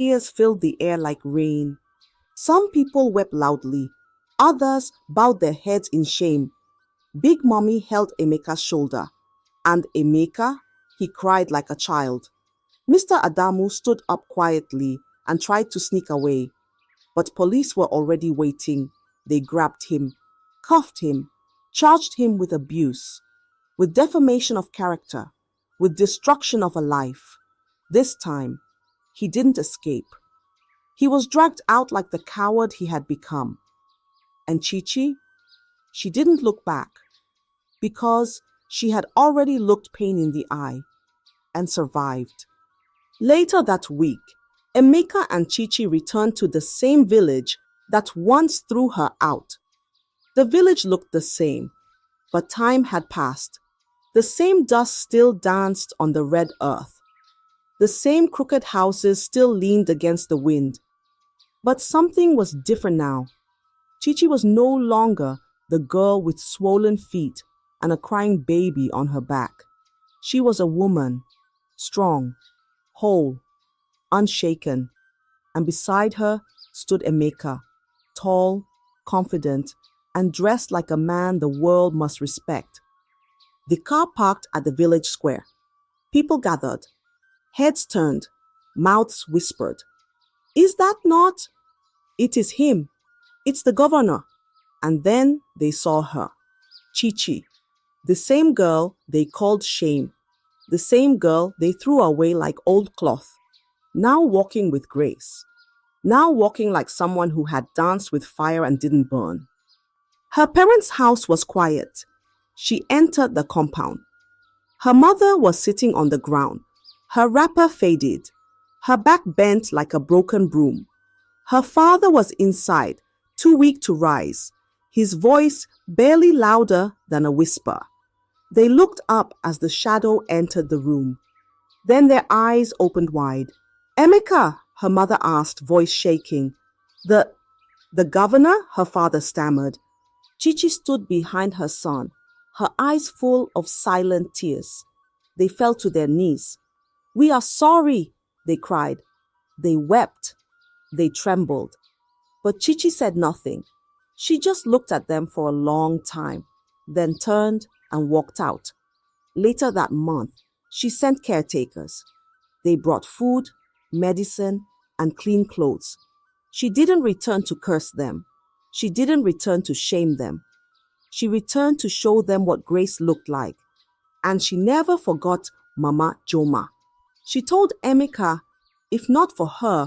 Tears filled the air like rain. Some people wept loudly, others bowed their heads in shame. Big Mommy held Emeka's shoulder, and Emeka, he cried like a child. Mr. Adamu stood up quietly and tried to sneak away, but police were already waiting. They grabbed him, cuffed him, charged him with abuse, with defamation of character, with destruction of a life. This time, he didn't escape. He was dragged out like the coward he had become. And Chichi, she didn't look back because she had already looked pain in the eye and survived. Later that week, Emeka and Chichi returned to the same village that once threw her out. The village looked the same, but time had passed. The same dust still danced on the red earth. The same crooked houses still leaned against the wind. But something was different now. Chichi was no longer the girl with swollen feet and a crying baby on her back. She was a woman, strong, whole, unshaken, and beside her stood Emeka, tall, confident, and dressed like a man the world must respect. The car parked at the village square. People gathered. Heads turned. Mouths whispered. "Is that not?" "It is him. It's the governor." And then they saw her. Chichi, the same girl they called shame, the same girl they threw away like old cloth, now walking with grace, now walking like someone who had danced with fire and didn't burn. Her parents' house was quiet. She entered the compound. Her mother was sitting on the ground, her wrapper faded, her back bent like a broken broom. Her father was inside, too weak to rise, his voice barely louder than a whisper. They looked up as the shadow entered the room. Then their eyes opened wide. "Emeka," her mother asked, voice shaking. The governor," her father stammered. Chichi stood behind her son, her eyes full of silent tears. They fell to their knees. "We are sorry," they cried. They wept. They trembled. But Chichi said nothing. She just looked at them for a long time, then turned and walked out. Later that month, she sent caretakers. They brought food, medicine, and clean clothes. She didn't return to curse them. She didn't return to shame them. She returned to show them what grace looked like. And she never forgot Mama Joma. She told Emeka, if not for her,